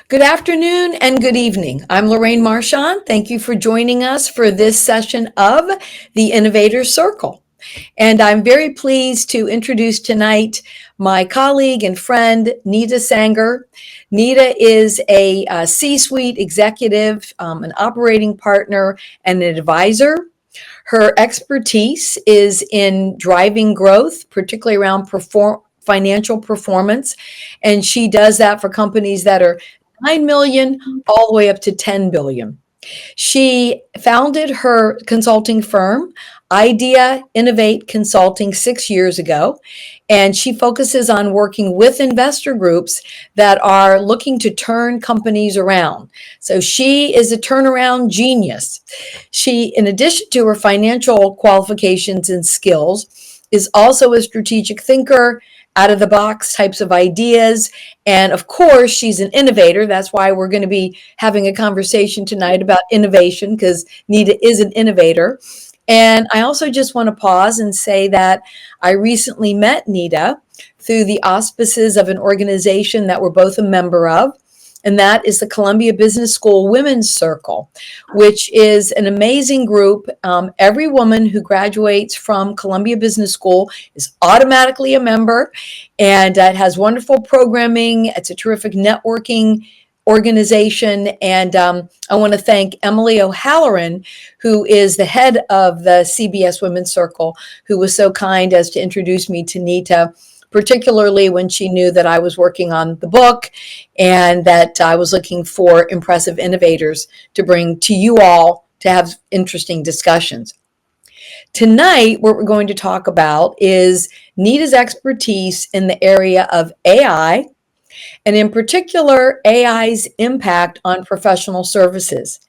Good afternoon and good evening. I'm Lorraine Marchand. Thank you for joining us for this session of the Innovators Circle. And I'm very pleased to introduce tonight my colleague and friend, Nita Sanger. Nita is a C-suite executive, an operating partner, and an advisor. Her expertise is in driving growth, particularly around financial performance. And she does that for companies that are 9 million all the way up to 10 billion. She founded her consulting firm, Idea Innovate Consulting, 6 years ago, and she focuses on working with investor groups that are looking to turn companies around. So she is a turnaround genius. She, in addition to her financial qualifications and skills, is also a strategic thinker, out of the box types of ideas. And of course, she's an innovator. That's why we're going to be having a conversation tonight about innovation, because Nita is an innovator. And I also just want to pause and say that I recently met Nita through the auspices of an organization that we're both a member of. And that is the Columbia Business School Women's Circle, which is an amazing group. Every woman who graduates from Columbia Business School is automatically a member, and it has wonderful programming. It's a terrific networking organization. And I want to thank Emily O'Halloran, who is the head of the CBS Women's Circle, who was so kind as to introduce me to Nita, particularly when she knew that I was working on the book and that I was looking for impressive innovators to bring to you all to have interesting discussions. Tonight, what we're going to talk about is Nita's expertise in the area of AI, and in particular, AI's impact on professional services.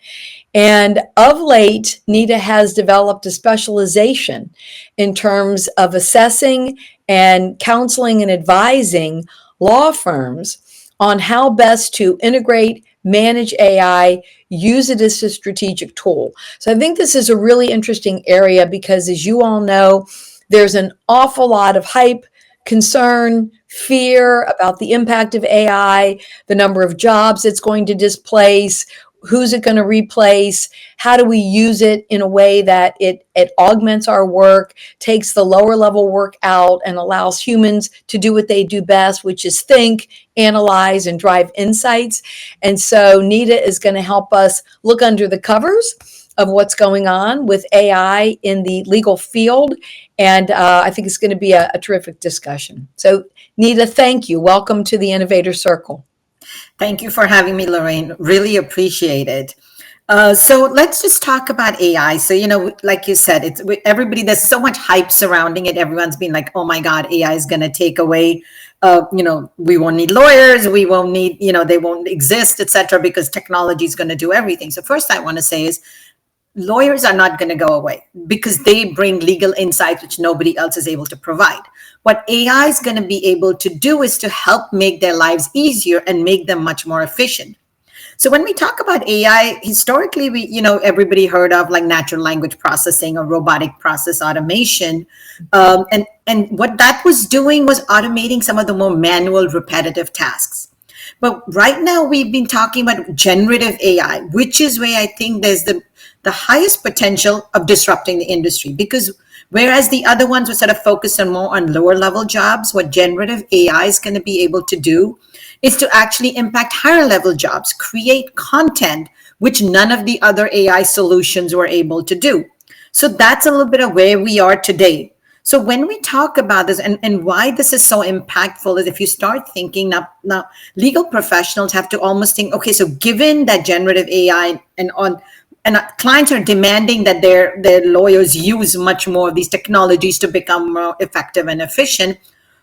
And of late, Nita has developed a specialization in terms of assessing and counseling and advising law firms on how best to integrate, manage AI, use it as a strategic tool. So I think this is a really interesting area because, as you all know, there's an awful lot of hype, concern, fear about the impact of AI, the number of jobs it's going to displace, who's it going to replace, how do we use it in a way that it augments our work, takes the lower level work out, and allows humans to do what they do best, which is think, analyze, and drive insights. And so Nita is going to help us look under the covers of what's going on with AI in the legal field. And I think it's going to be a terrific discussion. So Nita, thank you. Welcome to the Innovator Circle. Thank you for having me, Lorraine. Really appreciate it. So let's just talk about AI. So, like you said, everybody, there's so much hype surrounding it. Everyone's been like, oh my God, AI is going to take away, we won't need lawyers. We won't need, they won't exist, etc., because technology is going to do everything. So first I want to say is lawyers are not going to go away because they bring legal insights which nobody else is able to provide. What AI is going to be able to do is to help make their lives easier and make them much more efficient. So when we talk about AI, historically, everybody heard of like natural language processing or robotic process automation. And what that was doing was automating some of the more manual, repetitive tasks. But right now we've been talking about generative AI, which is where I think there's the highest potential of disrupting the industry, because whereas the other ones were sort of focused on more on lower level jobs, what generative AI is going to be able to do is to actually impact higher level jobs, create content, which none of the other AI solutions were able to do. So that's a little bit of where we are today. So when we talk about this and why this is so impactful is if you start thinking now legal professionals have to almost think, okay, so given that generative AI and clients are demanding that their lawyers use much more of these technologies to become more effective and efficient,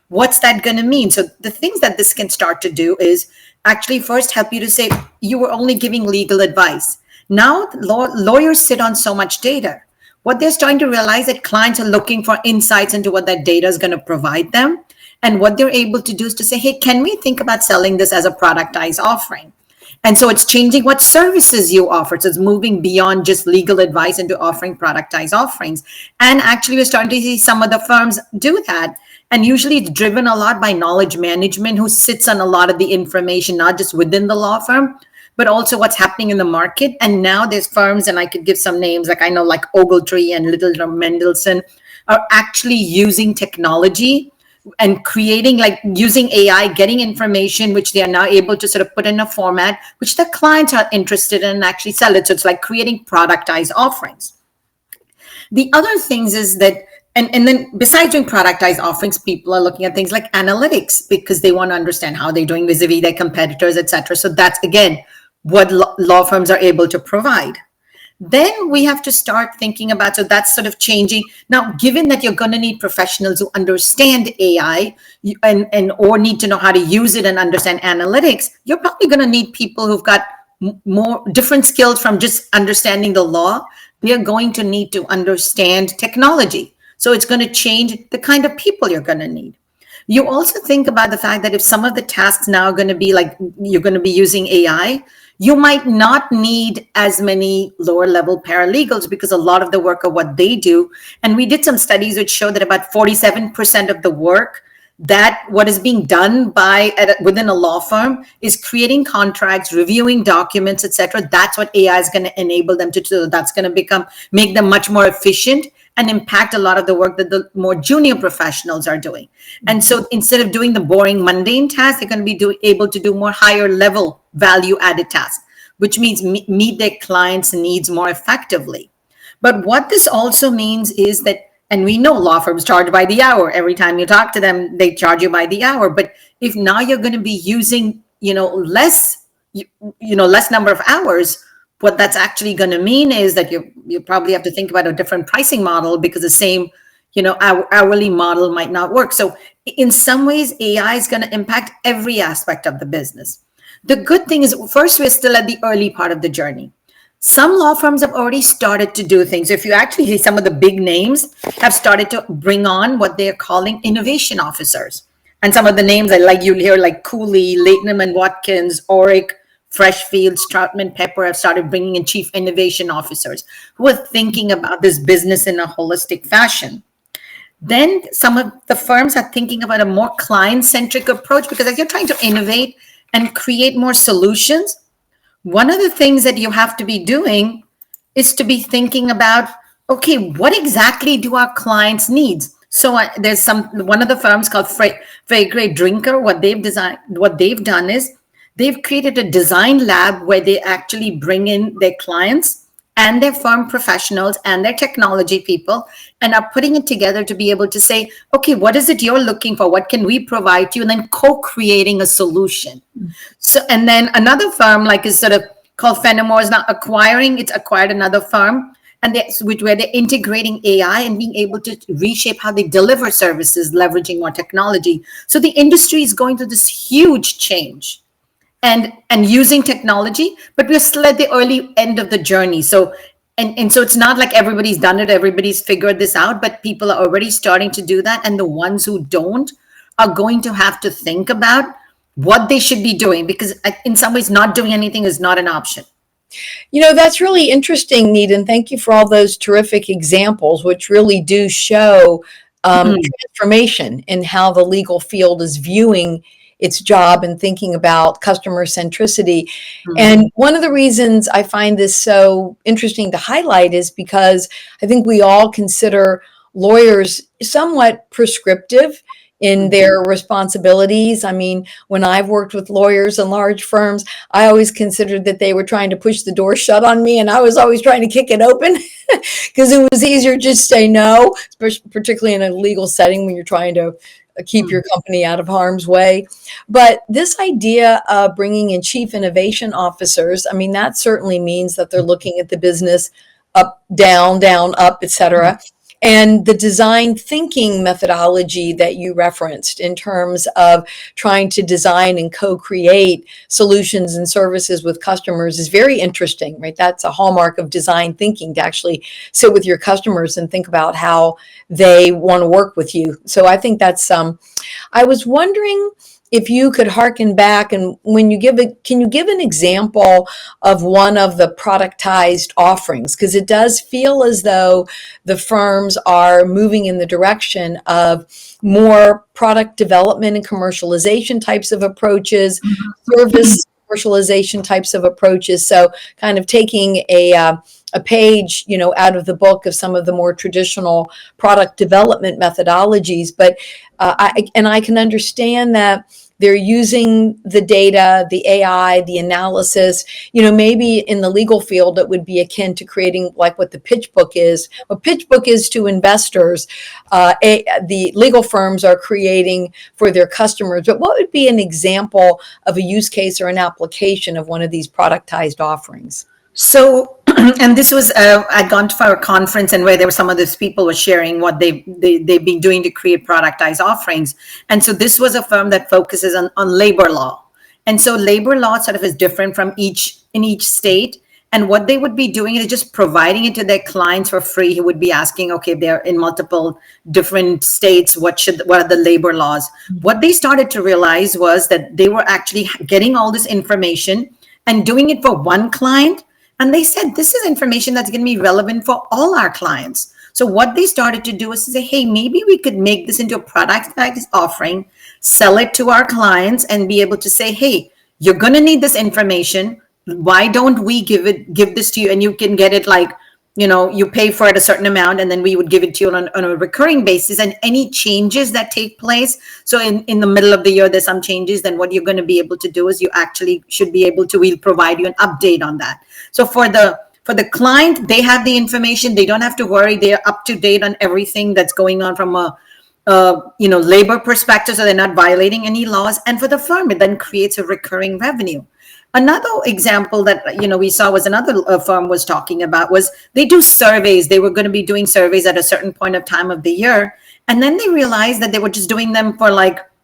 what's that going to mean? So the things that this can start to do is actually first help you to say you were only giving legal advice. Now lawyers sit on so much data. What they're starting to realize that clients are looking for insights into what that data is going to provide them. And what they're able to do is to say, hey, can we think about selling this as a productized offering? And so it's changing what services you offer. So it's moving beyond just legal advice into offering productized offerings. And actually, we're starting to see some of the firms do that. And usually it's driven a lot by knowledge management, who sits on a lot of the information, not just within the law firm, but also what's happening in the market. And now there's firms, and I could give some names, like I know like Ogletree and Little Mendelson are actually using technology and creating, like using AI, getting information, which they are now able to sort of put in a format which the clients are interested in and actually sell it. So it's like creating productized offerings. The other things is that, and then besides doing productized offerings, people are looking at things like analytics because they want to understand how they're doing vis-a-vis their competitors, et cetera. So that's, again, what law firms are able to provide. Then we have to start thinking about, so that's sort of changing. Now, given that you're going to need professionals who understand AI and or need to know how to use it and understand analytics, you're probably going to need people who've got more different skills from just understanding the law. They're going to need to understand technology. So it's going to change the kind of people you're going to need. You also think about the fact that if some of the tasks now are going to be like, you're going to be using AI, you might not need as many lower level paralegals because a lot of the work of what they do. And we did some studies which show that about 47% of the work that what is being done within a law firm is creating contracts, reviewing documents, etc. That's what AI is going to enable them to do. That's going to make them much more efficient and impact a lot of the work that the more junior professionals are doing. And so instead of doing the boring, mundane tasks, they're going to be able to do more higher level value added tasks, which means meet their clients' needs more effectively. But what this also means is that, and we know law firms charge by the hour. Every time you talk to them, they charge you by the hour. But if now you're going to be using, less number of hours, what that's actually going to mean is that you probably have to think about a different pricing model because the same, hourly model might not work. So in some ways, AI is going to impact every aspect of the business. The good thing is, first, we're still at the early part of the journey. Some law firms have already started to do things. If you actually see, some of the big names have started to bring on what they're calling innovation officers. And some of the names you'll hear like Cooley, Latham and Watkins, Oric, Freshfields, Troutman Pepper have started bringing in chief innovation officers who are thinking about this business in a holistic fashion. Then some of the firms are thinking about a more client-centric approach because as you're trying to innovate and create more solutions, one of the things that you have to be doing is to be thinking about, okay, what exactly do our clients need? So there's one of the firms called Fragrant Drinker. What they've done is they've created a design lab where they actually bring in their clients and their firm professionals and their technology people and are putting it together to be able to say, okay, what is it you're looking for? What can we provide to you? And then co-creating a solution. So, and then another firm is sort of called Fenimore is now acquired another firm, and where they're integrating AI and being able to reshape how they deliver services, leveraging more technology. So the industry is going through this huge change and using technology, but we're still at the early end of the journey. So and so it's not like everybody's done it, everybody's figured this out, but people are already starting to do that. And the ones who don't are going to have to think about what they should be doing, because in some ways, not doing anything is not an option. That's really interesting, Nita, and thank you for all those terrific examples, which really do show transformation in how the legal field is viewing its job and thinking about customer centricity. And one of the reasons I find this so interesting to highlight is because I think we all consider lawyers somewhat prescriptive in their responsibilities. I mean, when I've worked with lawyers in large firms, I always considered that they were trying to push the door shut on me, and I was always trying to kick it open because it was easier just to say no, particularly in a legal setting when you're trying to keep your company out of harm's way. But this idea of bringing in chief innovation officers, I mean, that certainly means that they're looking at the business up, down, up, et cetera. And the design thinking methodology that you referenced in terms of trying to design and co-create solutions and services with customers is very interesting, right? That's a hallmark of design thinking, to actually sit with your customers and think about how they want to work with you. So I think that's, I was wondering if you could hearken back, and when you give it, can you give an example of one of the productized offerings? Because it does feel as though the firms are moving in the direction of more product development and commercialization types of approaches, service commercialization types of approaches. So kind of taking a page, out of the book of some of the more traditional product development methodologies. But I can understand that they're using the data, the AI, the analysis. Maybe in the legal field, it would be akin to creating like what the pitch book is. What pitch book is to investors, the legal firms are creating for their customers. But what would be an example of a use case or an application of one of these productized offerings? So, and this was, I'd gone to our conference, and where there were some of those people were sharing what they've been doing to create productized offerings. And so this was a firm that focuses on labor law. And so labor law sort of is different from in each state. And what they would be doing is just providing it to their clients for free, who would be asking, okay, they're in multiple different states, what are the labor laws? What they started to realize was that they were actually getting all this information and doing it for one client. And they said, this is information that's going to be relevant for all our clients. So what they started to do is to say, hey, maybe we could make this into a productized offering, sell it to our clients, and be able to say, hey, you're going to need this information. Why don't we give this to you, and you can get it like, you pay for it a certain amount, and then we would give it to you on a recurring basis. And any changes that take place, so in the middle of the year, there's some changes, then what you're going to be able to do is you actually should be able to, we'll provide you an update on that. So for the client, they have the information. They don't have to worry. They're up to date on everything that's going on from a labor perspective, so they're not violating any laws. And for the firm, it then creates a recurring revenue. Another example that we saw was another firm was talking about was they do surveys. They were going to be doing surveys at a certain point of time of the year, and then they realized that they were just doing them for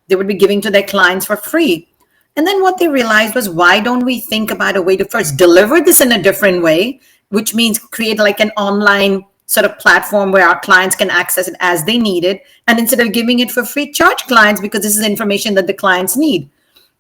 they would be giving to their clients for free. And then what they realized was, why don't we think about a way to first deliver this in a different way, which means create like an online sort of platform where our clients can access it as they need it, and instead of giving it for free, charge clients, because this is information that the clients need.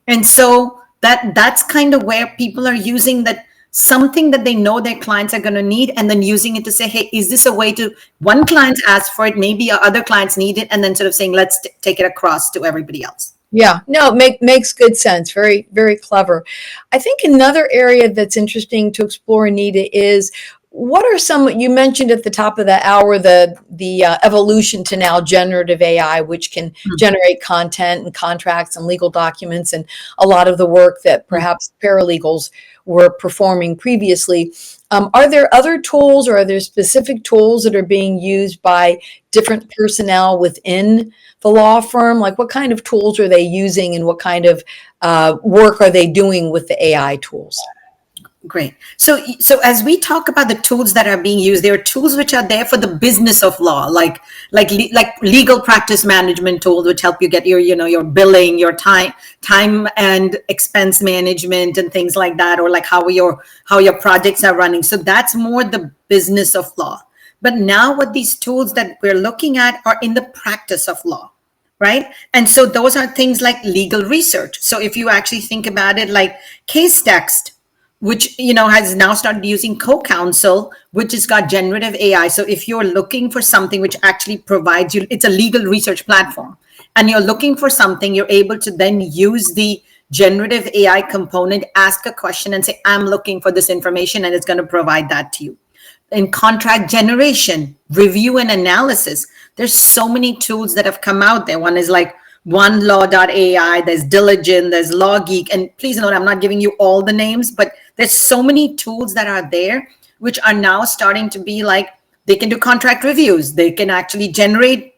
And so that's kind of where people are using that, something that they know their clients are going to need, and then using it to say, hey, is this a way to, one client asked for it, maybe our other clients need it, and then sort of saying, let's take it across to everybody else. Yeah, no, makes good sense. Very, very clever. I think another area that's interesting to explore, Anita, is what are some, you mentioned at the top of the hour, the evolution to now generative AI, which can generate content and contracts and legal documents and a lot of the work that perhaps paralegals were performing previously. Are there other tools, or are there specific tools that are being used by different personnel within the law firm? Like, what kind of tools are they using, and what kind of work are they doing with the AI tools? Great. So as we talk about the tools that are being used, there are tools which are there for the business of law, like legal practice management tools, which help you get your billing, your time and expense management and things like that, or like how your projects are running. So that's more the business of law. But now what these tools that we're looking at are in the practice of law, right? And so those are things like legal research. So if you actually think about it, like case text, which has now started using co-counsel, which has got generative AI. So if you're looking for something which actually provides you, it's a legal research platform, and you're looking for something, you're able to then use the generative AI component, ask a question and say, I'm looking for this information, and it's going to provide that to you. In contract generation, review and analysis, there's so many tools that have come out there. One is like OneLaw.ai, there's Diligent, there's LawGeek. And please note, I'm not giving you all the names, but there's so many tools that are there, which are now starting to be like, they can do contract reviews. They can actually generate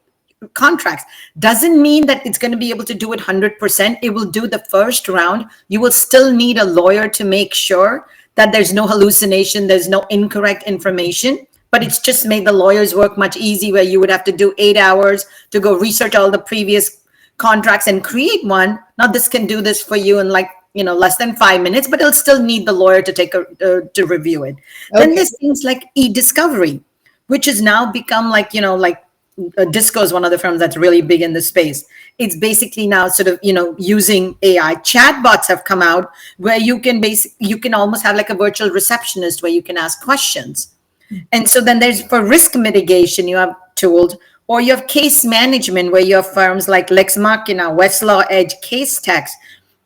contracts. Doesn't mean that it's going to be able to do it 100%. It will do the first round. You will still need a lawyer to make sure that there's no hallucination, there's no incorrect information. But it's just made the lawyers' work much easier, where you would have to do 8 hours to go research all the previous contracts and create one. Now this can do this for you in less than 5 minutes, but it'll still need the lawyer to to review it. Okay. Then there's things like e-discovery, which has now become like Disco is one of the firms that's really big in the space. It's basically now sort of, using AI. Chatbots have come out where you can almost have like a virtual receptionist where you can ask questions. And so then there's, for risk mitigation, you have tools, or you have case management where you have firms like Lex Machina, Westlaw Edge, Case Text.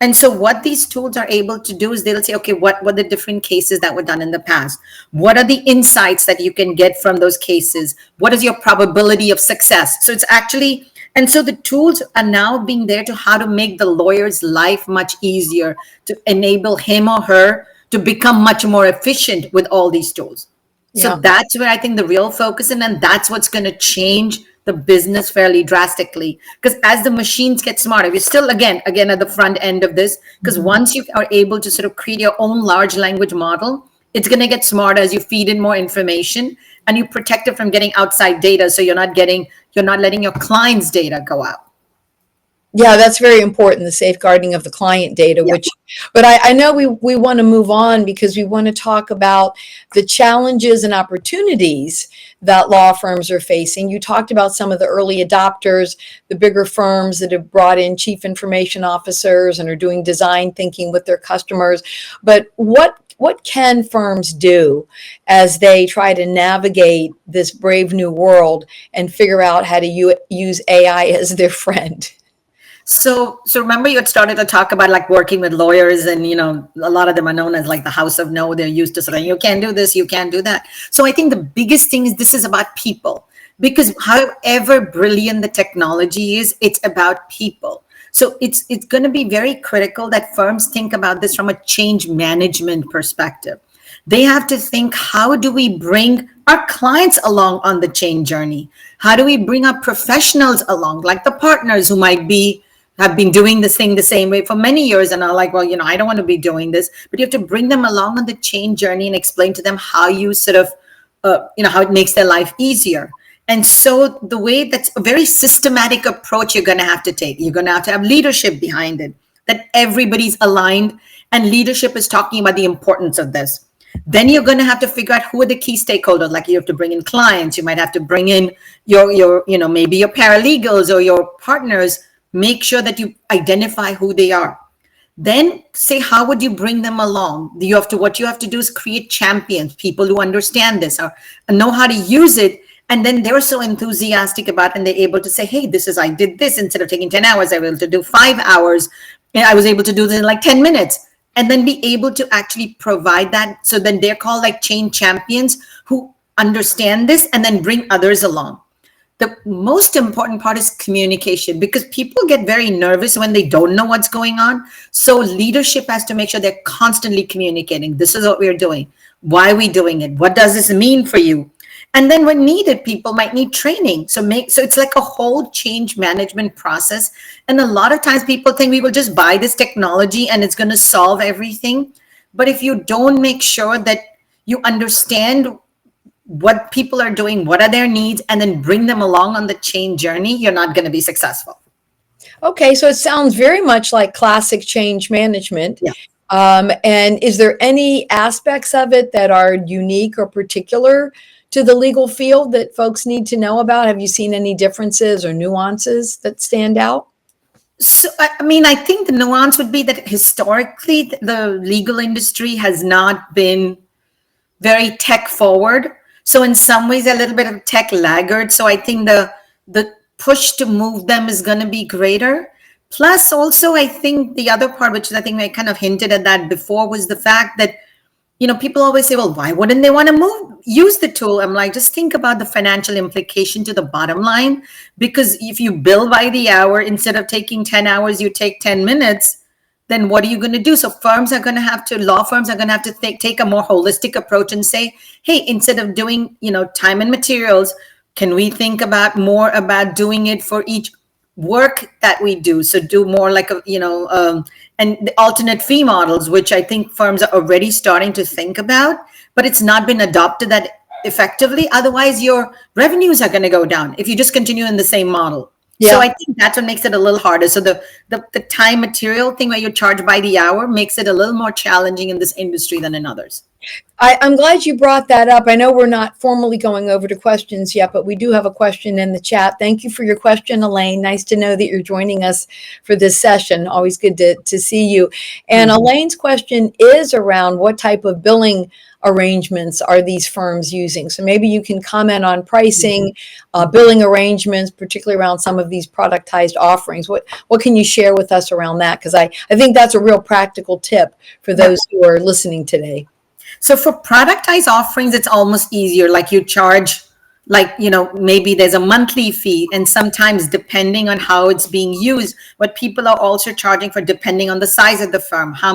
And so what these tools are able to do is they'll say, okay, what were the different cases that were done in the past? What are the insights that you can get from those cases? What is your probability of success? So it's actually, and so the tools are now being there to how to make the lawyer's life much easier, to enable him or her to become much more efficient with all these tools. So Yeah. that's where I think the real focus in, and that's what's going to change the business fairly drastically. Because as the machines get smarter, we're still again at the front end of this. Because once you are able to sort of create your own large language model, it's going to get smarter as you feed in more information and you protect it from getting outside data. So you're not letting your client's data go out. Yeah, that's very important, the safeguarding of the client data, Yeah. but I know we want to move on because we want to talk about the challenges and opportunities that law firms are facing. You talked about some of the early adopters, the bigger firms that have brought in chief information officers and are doing design thinking with their customers. But what can firms do as they try to navigate this brave new world and figure out how to use AI as their friend? So remember you had started to talk about like working with lawyers, and a lot of them are known as like the house of no. They're used to saying you can't do this, you can't do that. So I think the biggest thing is this is about people, because however brilliant the technology is, it's about people. So it's going to be very critical that firms think about this from a change management perspective. They have to think, how do we bring our clients along on the change journey? How do we bring our professionals along, like the partners who have been doing this thing the same way for many years and are like, well, I don't want to be doing this. But you have to bring them along on the change journey and explain to them how you sort of, how it makes their life easier. And so the way, that's a very systematic approach you're going to have to take. You're going to have leadership behind it, that everybody's aligned and leadership is talking about the importance of this. Then you're going to have to figure out who are the key stakeholders. Like you have to bring in clients. You might have to bring in your maybe your paralegals or your partners. Make sure that you identify who they are. Then say, how would you bring them along? What you have to do is create champions, people who understand this or know how to use it. And then they're so enthusiastic about it and they're able to say, hey, I did this instead of taking 10 hours, I was able to do 5 hours. And I was able to do this in like 10 minutes. And then be able to actually provide that. So then they're called like change champions who understand this and then bring others along. The most important part is communication, because people get very nervous when they don't know what's going on. So leadership has to make sure they're constantly communicating. This is what we're doing. Why are we doing it? What does this mean for you? And then when needed, people might need training. So it's like a whole change management process. And a lot of times people think we will just buy this technology and it's going to solve everything. But if you don't make sure that you understand what people are doing, what are their needs, and then bring them along on the change journey, you're not going to be successful. Okay, so it sounds very much like classic change management. Yeah. And is there any aspects of it that are unique or particular to the legal field that folks need to know about? Have you seen any differences or nuances that stand out? So, I think the nuance would be that historically, the legal industry has not been very tech forward. So in some ways, a little bit of tech laggard. So I think the push to move them is going to be greater. Plus, also, I think the other part, which I think I kind of hinted at that before, was the fact that, people always say, well, why wouldn't they want to use the tool? I'm like, just think about the financial implication to the bottom line. Because if you bill by the hour, instead of taking 10 hours, you take 10 minutes, then what are you going to do? So law firms are going to have to take a more holistic approach and say, hey, instead of doing, time and materials, can we think about more about doing it for each work that we do? So do more like and the alternate fee models, which I think firms are already starting to think about, but it's not been adopted that effectively. Otherwise, your revenues are going to go down if you just continue in the same model. So Yeah. I think that's what makes it a little harder. So the time material thing where you charge by the hour makes it a little more challenging in this industry than in others. I'm glad you brought that up. I know we're not formally going over to questions yet, but we do have a question in the chat. Thank you for your question, Elaine. Nice to know that you're joining us for this session. Always good to see you. And Mhm. Elaine's question is around what type of billing arrangements are these firms using? So maybe you can comment on pricing, billing arrangements, particularly around some of these productized offerings. What can you share with us around that? Because I think that's a real practical tip for Yep. those who are listening today. So for productized offerings, it's almost easier. Like you charge, like, maybe there's a monthly fee. And sometimes depending on how it's being used, what people are also charging for, depending on the size of the firm, how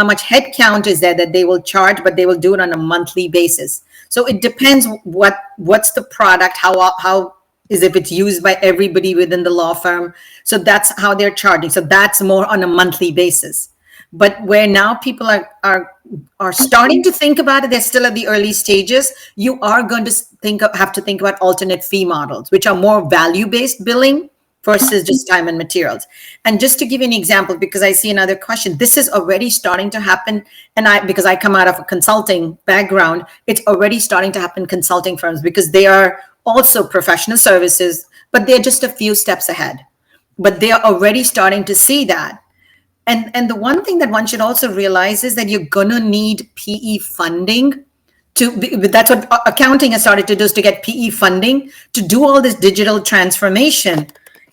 much headcount is there that they will charge, but they will do it on a monthly basis. So it depends what's the product, how is if it's used by everybody within the law firm. So that's how they're charging. So that's more on a monthly basis. But where now people are starting to think about it, they're still at the early stages. You are going to have to think about alternate fee models, which are more value-based billing versus just time and materials. And just to give you an example, because I see another question, this is already starting to happen. And because I come out of a consulting background, it's already starting to happen in consulting firms because they are also professional services, but they're just a few steps ahead. But they are already starting to see that. And the one thing that one should also realize is that you're gonna need PE funding that's what accounting has started to do, is to get PE funding to do all this digital transformation.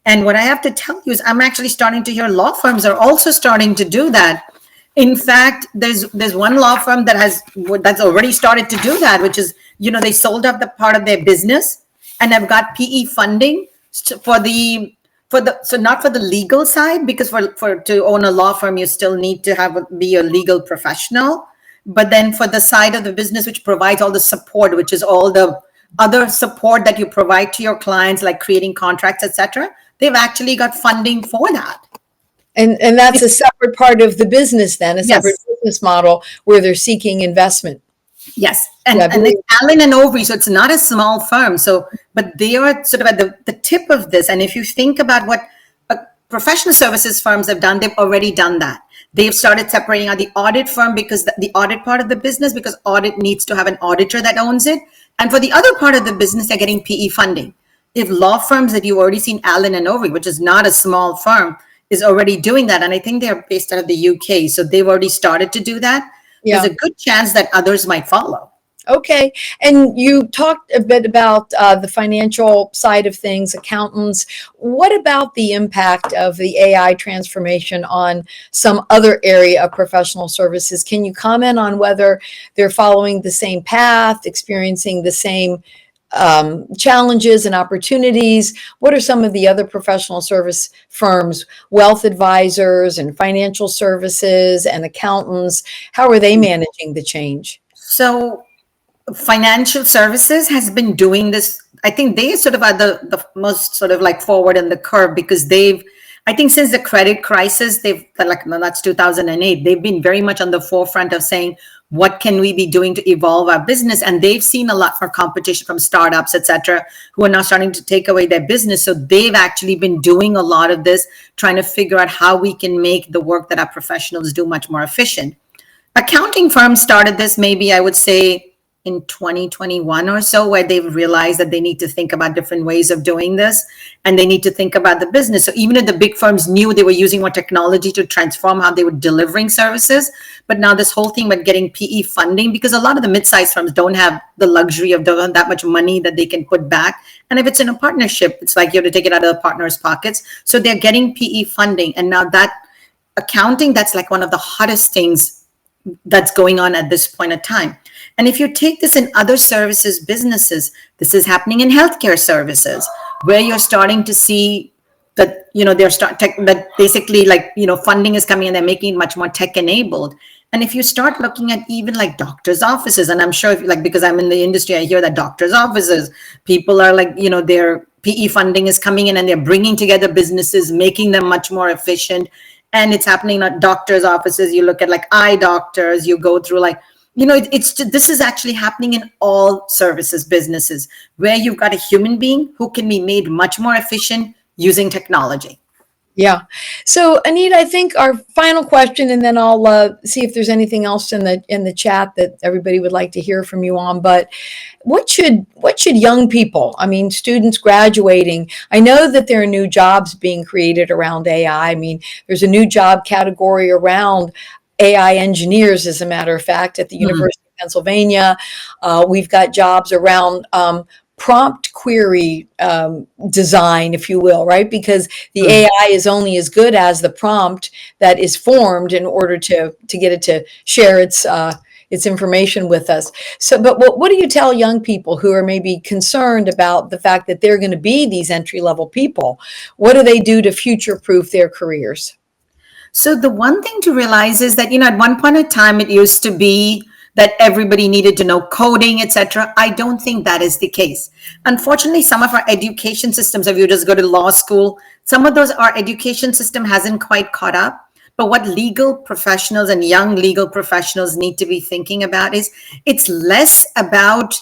And what I have to tell you is I'm actually starting to hear law firms are also starting to do that. In fact, there's one law firm that's already started to do that, which is, they sold off the part of their business and have got PE funding so not for the legal side, because for to own a law firm you still need to be a legal professional, but then for the side of the business which provides all the support, which is all the other support that you provide to your clients, like creating contracts, etc., they've actually got funding for that. And that's a separate part of the business then, a separate Yes. business model where they're seeking investment. Yes, Yeah, and it's Allen and Overy, so it's not a small firm. So, but they are sort of at the tip of this. And if you think about what professional services firms have done, they've already done that. They've started separating out the audit firm, because the audit part of the business, because audit needs to have an auditor that owns it. And for the other part of the business, they're getting PE funding. If law firms that you've already seen, Allen and Overy, which is not a small firm, is already doing that, and I think they're based out of the UK, so they've already started to do that. There's yeah. a good chance that others might follow. Okay. And you talked a bit about the financial side of things, accountants. What about the impact of the AI transformation on some other area of professional services? Can you comment on whether they're following the same path, experiencing the same challenges and opportunities? What are some of the other professional service firms, wealth advisors and financial services and accountants? How are they managing the change? So financial services has been doing this. I think they sort of are the most sort of like forward in the curve, because I think since the credit crisis, they've like, no, that's 2008, they've been very much on the forefront of saying, what can we be doing to evolve our business? And they've seen a lot more competition from startups, etc., who are now starting to take away their business. So they've actually been doing a lot of this, trying to figure out how we can make the work that our professionals do much more efficient. Accounting firms started this, maybe I would say in 2021 or so, where they've realized that they need to think about different ways of doing this, and they need to think about the business. So even if the big firms knew they were using more technology to transform how they were delivering services, but now this whole thing about getting PE funding, because a lot of the mid-sized firms don't have the luxury of that much money that they can put back. And if it's in a partnership, it's like you have to take it out of the partners' pockets. So they're getting PE funding. And now that accounting, that's like one of the hottest things that's going on at this point of time. And if you take this in other services businesses, this is happening in healthcare services, where you're starting to see that, that basically, like, funding is coming and they're making it much more tech enabled. And if you start looking at even like doctors' offices, and I'm sure because I'm in the industry, I hear that doctors' offices, people are like, their PE funding is coming in and they're bringing together businesses, making them much more efficient. And it's happening at doctors' offices. You look at like eye doctors, you go through like, this is actually happening in all services businesses, where you've got a human being who can be made much more efficient using technology. Yeah. So Anita, I think our final question, and then I'll see if there's anything else in the chat that everybody would like to hear from you on. But what should young people, I mean, students graduating, I know that there are new jobs being created around AI. I mean, there's a new job category around AI engineers, as a matter of fact, at the University of Pennsylvania. We've got jobs around prompt query design, if you will, right? Because the AI is only as good as the prompt that is formed in order to get it to share its information with us. So, but what do you tell young people who are maybe concerned about the fact that they're going to be these entry-level people? What do they do to future-proof their careers? So the one thing to realize is that, at one point in time, it used to be that everybody needed to know coding, etc. I don't think that is the case. Unfortunately, some of our education systems, if you just go to law school, some of those, our education system hasn't quite caught up. But what legal professionals and young legal professionals need to be thinking about is it's less about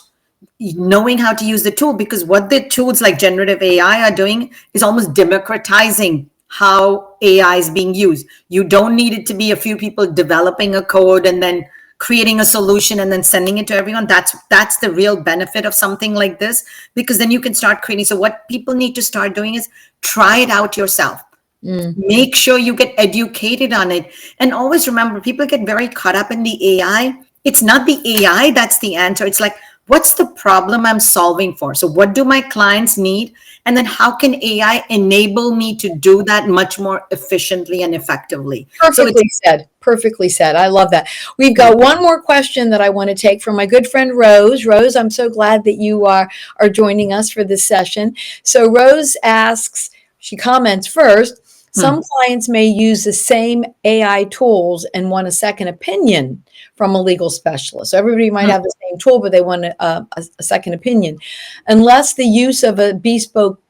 knowing how to use the tool, because what the tools like generative AI are doing is almost democratizing how AI is being used. You don't need it to be a few people developing a code and then creating a solution and then sending it to everyone. That's the real benefit of something like this, because then you can start creating. So what people need to start doing is try it out yourself. Make sure you get educated on it. And always remember, people get very caught up in the AI. It's not the AI that's the answer. It's like, what's the problem I'm solving for? So what do my clients need? And then how can AI enable me to do that much more efficiently and effectively? Perfectly said. Perfectly said. I love that. We've got one more question that I want to take from my good friend Rose. Rose, I'm so glad that you are joining us for this session. So Rose asks, she comments first, some clients may use the same AI tools and want a second opinion from a legal specialist. So everybody might have the same tool, but they want a second opinion. Unless the use of a bespoke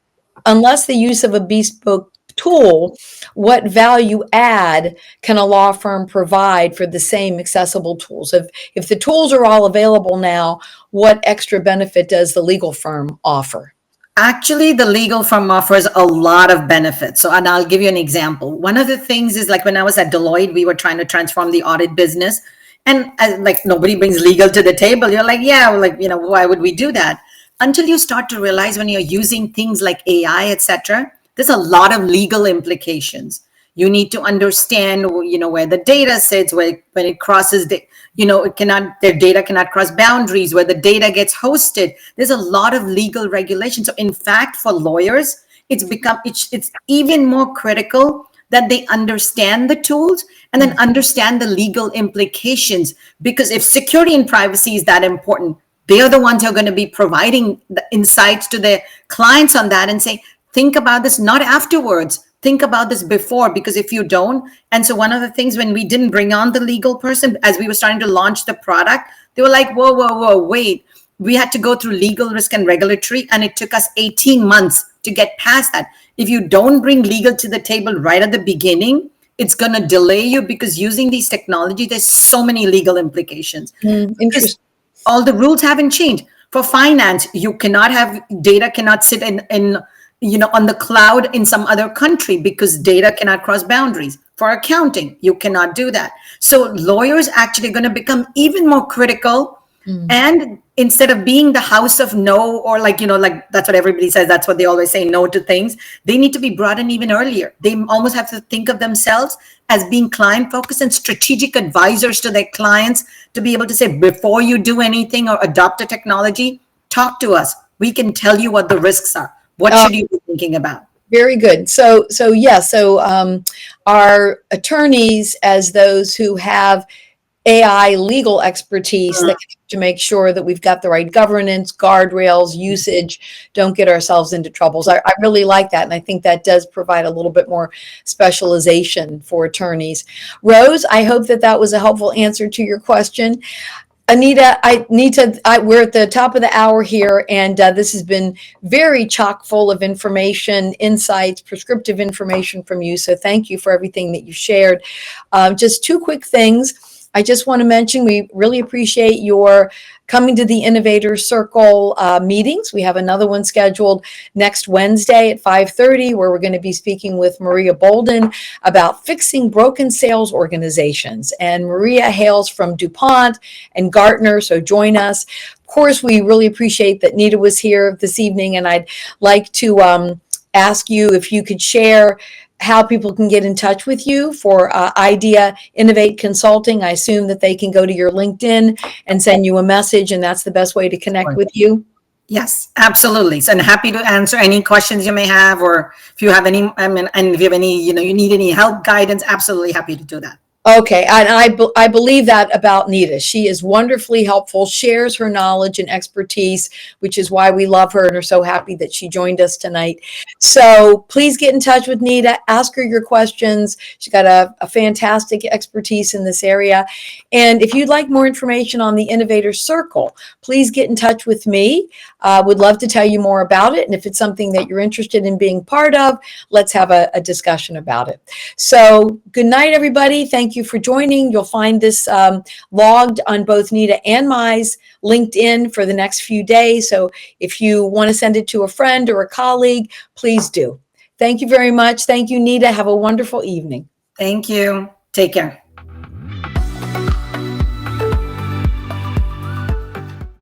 tool, what value add can a law firm provide for the same accessible tools? If the tools are all available now, what extra benefit does the legal firm offer? Actually, the legal firm offers a lot of benefits. So, and I'll give you an example. One of the things is, like, when I was at Deloitte, we were trying to transform the audit business. And like, nobody brings legal to the table. You're like, yeah, like, why would we do that? Until you start to realize when you're using things like AI, etc., there's a lot of legal implications. You need to understand, where the data sits, when it crosses their data cannot cross boundaries, where the data gets hosted. There's a lot of legal regulation. So in fact, for lawyers, it's even more critical that they understand the tools and then understand the legal implications. Because if security and privacy is that important, they are the ones who are going to be providing the insights to their clients on that and say, think about this, not afterwards. Think about this before, because if you don't. And so one of the things, when we didn't bring on the legal person, as we were starting to launch the product, they were like, whoa, wait. We had to go through legal risk and regulatory, and it took us 18 months to get past that. If you don't bring legal to the table right at the beginning, it's going to delay you, because using these technologies, there's so many legal implications. Interesting. All the rules haven't changed. For finance, you cannot have data cannot sit in on the cloud in some other country, because data cannot cross boundaries. For accounting, you cannot do that. So lawyers actually are going to become even more critical. And instead of being the house of no, or like that's what everybody says, that's what they always say, no to things, they need to be brought in even earlier. They almost have to think of themselves as being client focused and strategic advisors to their clients, to be able to say, before you do anything or adopt a technology, talk to us. We can tell you what the risks are. What should you be thinking about? Very good. So our attorneys, as those who have AI legal expertise, that to make sure that we've got the right governance, guardrails, usage, don't get ourselves into troubles. I really like that. And I think that does provide a little bit more specialization for attorneys. Rose, I hope that was a helpful answer to your question. Anita, we're at the top of the hour here, and this has been very chock full of information, insights, prescriptive information from you. So thank you for everything that you shared. Just two quick things. I just want to mention we really appreciate your coming to the Innovator Circle meetings. We have another one scheduled next Wednesday at 5:30, where we're going to be speaking with Maria Bolden about fixing broken sales organizations. And Maria hails from DuPont and Gartner, so join us. Of course, we really appreciate that Nita was here this evening, and I'd like to ask you if you could share how people can get in touch with you for Idea Innovate Consulting. I assume that they can go to your LinkedIn and send you a message, and that's the best way to connect with you. Yes, absolutely. So I'm happy to answer any questions you may have, or if you have any, and if you have any, you need any help, guidance, absolutely happy to do that. Okay, and I believe that about Nita. She is wonderfully helpful, shares her knowledge and expertise, which is why we love her and are so happy that she joined us tonight. So please get in touch with Nita, ask her your questions. She's got a fantastic expertise in this area. And if you'd like more information on the Innovator Circle, please get in touch with me. Would love to tell you more about it. And if it's something that you're interested in being part of, let's have a discussion about it. So good night, everybody. Thank you for joining. You'll find this logged on both Nita and my's LinkedIn for the next few days. So if you want to send it to a friend or a colleague, please do. Thank you very much. Thank you, Nita. Have a wonderful evening. Thank you. Take care.